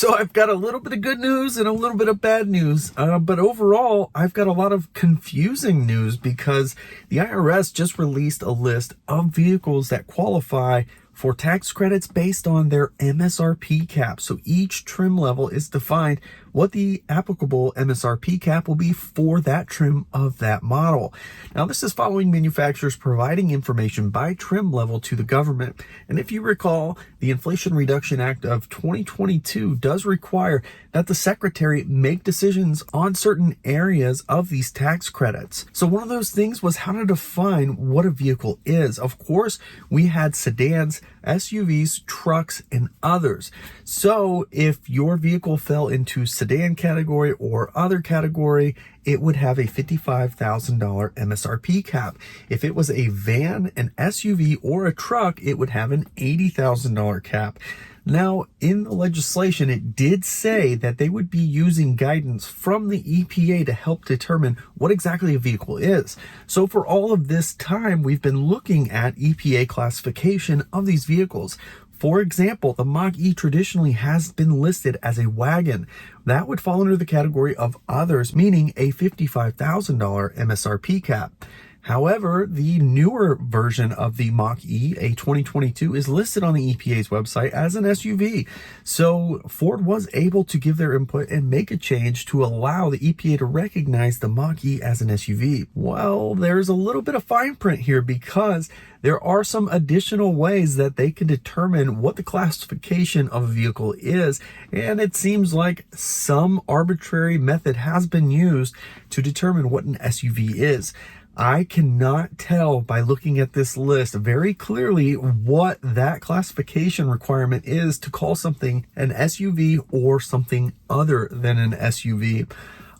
So I've got a little bit of good news and a little bit of bad news, but overall, I've got a lot of confusing news because the IRS just released a list of vehicles that qualify for tax credits based on their MSRP cap. So each trim level is defined what the applicable MSRP cap will be for that trim of that model. Now, this is following manufacturers providing information by trim level to the government. And if you recall, the Inflation Reduction Act of 2022 does require that the Secretary make decisions on certain areas of these tax credits. So one of those things was how to define what a vehicle is. Of course, we had sedans, SUVs, trucks, and others. So if your vehicle fell into sedan category or other category, it would have a $55,000 MSRP cap. If it was a van, an SUV, or a truck, it would have an $80,000 cap. Now, in the legislation, it did say that they would be using guidance from the EPA to help determine what exactly a vehicle is. So for all of this time, we've been looking at EPA classification of these vehicles. For example, the Mach-E traditionally has been listed as a wagon. That would fall under the category of others, meaning a $55,000 MSRP cap. However, the newer version of the Mach-E, a 2022, is listed on the EPA's website as an SUV. So Ford was able to give their input and make a change to allow the EPA to recognize the Mach-E as an SUV. Well, there's a little bit of fine print here because there are some additional ways that they can determine what the classification of a vehicle is, and it seems like some arbitrary method has been used to determine what an SUV is. I cannot tell by looking at this list very clearly what that classification requirement is to call something an SUV or something other than an SUV.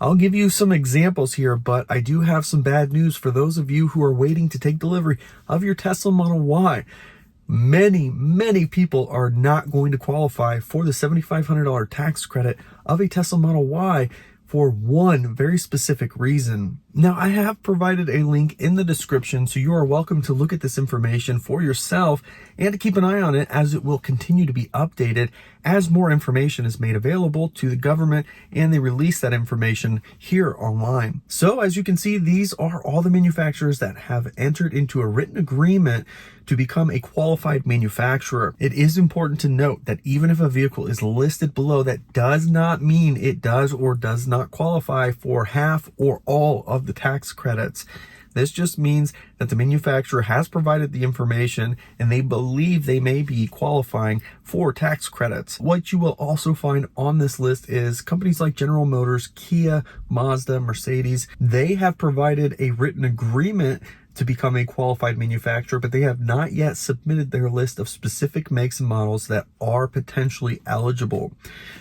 I'll give you some examples here, but I do have some bad news for those of you who are waiting to take delivery of your Tesla Model Y. Many people are not going to qualify for the $7,500 tax credit of a Tesla Model Y for one very specific reason. Now, I have provided a link in the description, so you are welcome to look at this information for yourself and to keep an eye on it as it will continue to be updated as more information is made available to the government and they release that information here online. So as you can see, these are all the manufacturers that have entered into a written agreement to become a qualified manufacturer. It is important to note that even if a vehicle is listed below, that does not mean it does or does not qualify for half or all of the tax credits. This just means that the manufacturer has provided the information and they believe they may be qualifying for tax credits. What you will also find on this list is companies like General Motors, Kia, Mazda, Mercedes. They have provided a written agreement to become a qualified manufacturer, but they have not yet submitted their list of specific makes and models that are potentially eligible.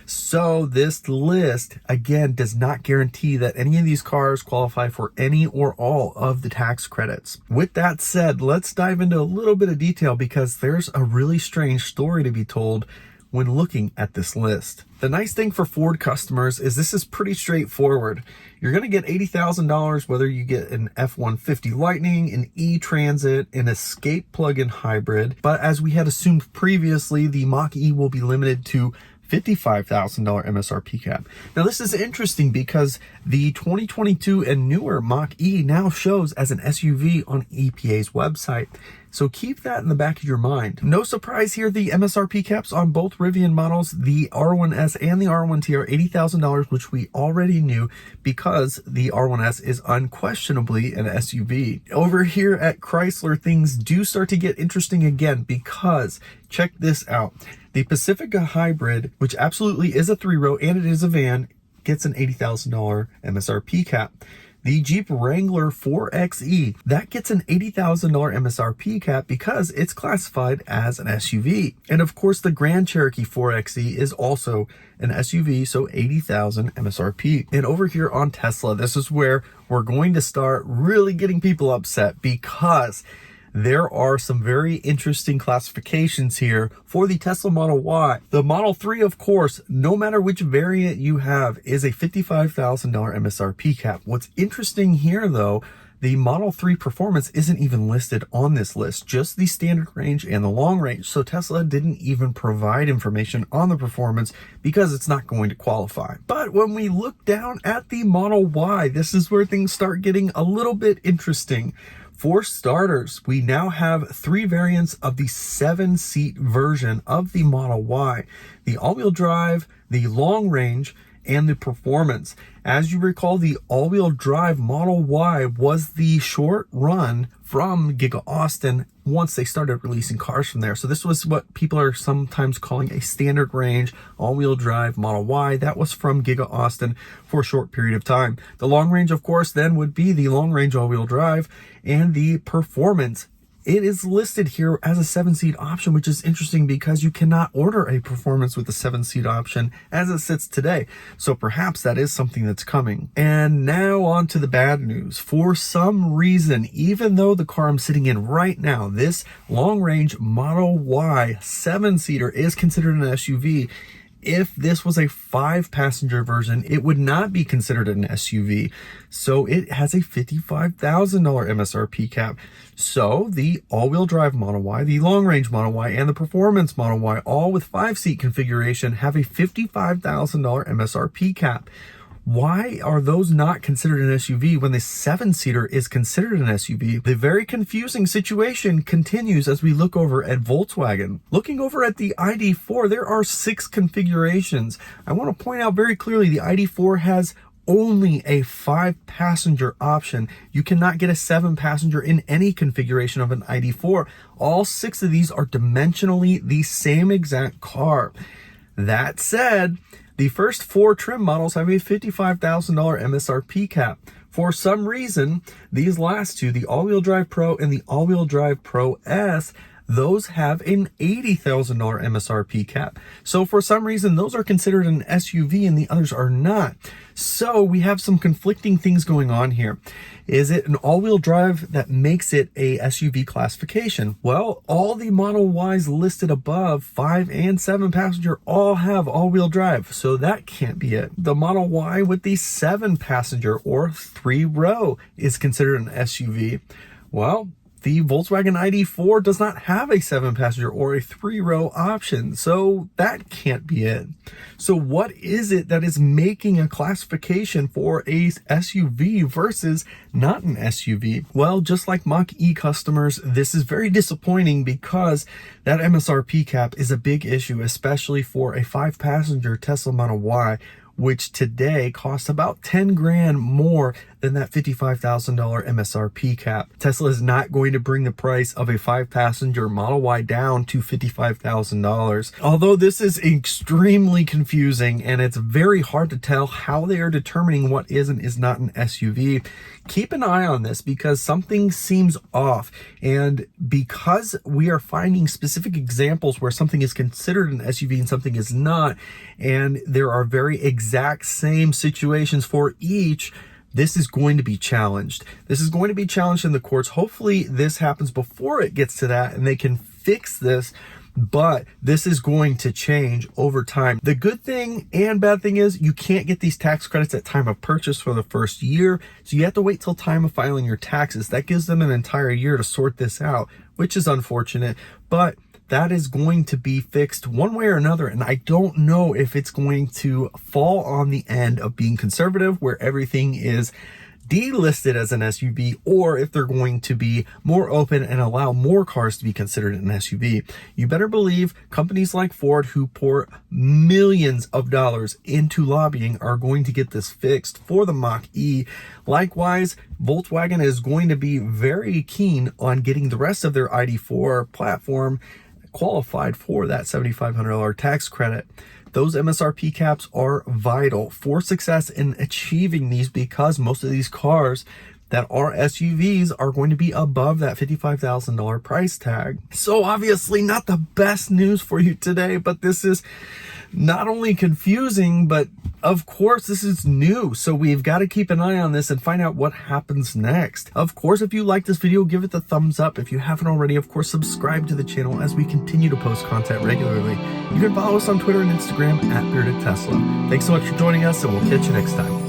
So this list, again, does not guarantee that any of these cars qualify for any or all of the tax credits. With that said, let's dive into a little bit of detail because there's a really strange story to be told when looking at this list. The nice thing for Ford customers is this is pretty straightforward. You're going to get $80,000 whether you get an F-150 Lightning, an E-Transit, an Escape plug-in hybrid. But as we had assumed previously, the Mach-E will be limited to $55,000 MSRP cap. Now this is interesting because the 2022 and newer Mach-E now shows as an SUV on EPA's website. So keep that in the back of your mind. No surprise here, the MSRP caps on both Rivian models, the R1S and the R1T, are $80,000, which we already knew because the R1S is unquestionably an SUV. Over here at Chrysler, things do start to get interesting again because check this out. The Pacifica Hybrid, which absolutely is a 3-row and it is a van, gets an $80,000 MSRP cap. The Jeep Wrangler 4xe, that gets an $80,000 MSRP cap because it's classified as an SUV. And of course, the Grand Cherokee 4xe is also an SUV, so $80,000 MSRP. And over here on Tesla, this is where we're going to start really getting people upset because there are some very interesting classifications here for the Tesla Model Y. The Model 3, of course, no matter which variant you have, is a $55,000 MSRP cap. What's interesting here, though, The Model 3 Performance isn't even listed on this list, just the standard range and the long range. So Tesla didn't even provide information on the Performance because it's not going to qualify. But when we look down at the Model Y, this is where things start getting a little bit interesting. For starters, we now have 3 variants of the 7-seat version of the Model Y: the all-wheel drive, the long range, and the Performance. As you recall, the all-wheel drive Model Y was the short run from Giga Austin once they started releasing cars from there. So this was what people are sometimes calling a standard range all-wheel drive Model Y. That was from Giga Austin for a short period of time. The long range, of course, then would be the long range all-wheel drive, and the Performance. It is listed here as a 7-seat option, which is interesting because you cannot order a Performance with a 7-seat option as it sits today. So perhaps that is something that's coming. And now on to the bad news. For some reason, even though the car I'm sitting in right now, this long-range Model Y 7-seater is considered an SUV, if this was a 5-passenger version, it would not be considered an SUV. So it has a $55,000 MSRP cap. So the all-wheel drive Model Y, the long-range Model Y, and the Performance Model Y, all with 5-seat configuration, have a $55,000 MSRP cap. Why are those not considered an SUV when the 7-seater is considered an SUV? The very confusing situation continues as we look over at Volkswagen. Looking over at the ID.4, there are 6 configurations. I want to point out very clearly the ID.4 has only a 5-passenger option. You cannot get a 7-passenger in any configuration of an ID.4. All 6 of these are dimensionally the same exact car. That said, the first 4 trim models have a $55,000 MSRP cap. For some reason, these last 2, the all-wheel drive Pro and the all-wheel drive Pro S, those have an $80,000 MSRP cap. So for some reason, those are considered an SUV and the others are not. So we have some conflicting things going on here. Is it an all-wheel drive that makes it a SUV classification? Well, all the Model Ys listed above, 5 and 7-passenger, all have all-wheel drive, so that can't be it. The Model Y with the 7-passenger or 3-row is considered an SUV. Well, the Volkswagen ID.4 does not have a 7-passenger or a 3-row option, so that can't be it. So what is it that is making a classification for a SUV versus not an SUV? Well, just like Mach-E customers, this is very disappointing because that MSRP cap is a big issue, especially for a 5-passenger Tesla Model Y, which today costs about 10 grand more than that $55,000 MSRP cap. Tesla is not going to bring the price of a 5-passenger Model Y down to $55,000. Although this is extremely confusing and it's very hard to tell how they are determining what is and is not an SUV, keep an eye on this because something seems off. And because we are finding specific examples where something is considered an SUV and something is not, and there are very exact same situations for each, this is going to be challenged. This is going to be challenged in the courts. Hopefully this happens before it gets to that and they can fix this, but this is going to change over time. The good thing and bad thing is you can't get these tax credits at time of purchase for the first year, so you have to wait till time of filing your taxes. That gives them an entire year to sort this out, which is unfortunate, but that is going to be fixed one way or another, and I don't know if it's going to fall on the end of being conservative, where everything is delisted as an SUV, or if they're going to be more open and allow more cars to be considered an SUV. You better believe companies like Ford, who pour millions of dollars into lobbying, are going to get this fixed for the Mach-E. Likewise, Volkswagen is going to be very keen on getting the rest of their ID.4 platform qualified for that $7,500 tax credit. Those MSRP caps are vital for success in achieving these because most of these cars that are SUVs are going to be above that $55,000 price tag. So obviously not the best news for you today, but this is not only confusing, but of course this is new. So we've got to keep an eye on this and find out what happens next. Of course, if you like this video, give it the thumbs up. If you haven't already, of course, subscribe to the channel as we continue to post content regularly. You can follow us on Twitter and Instagram @BeardedTesla. Thanks so much for joining us, and we'll catch you next time.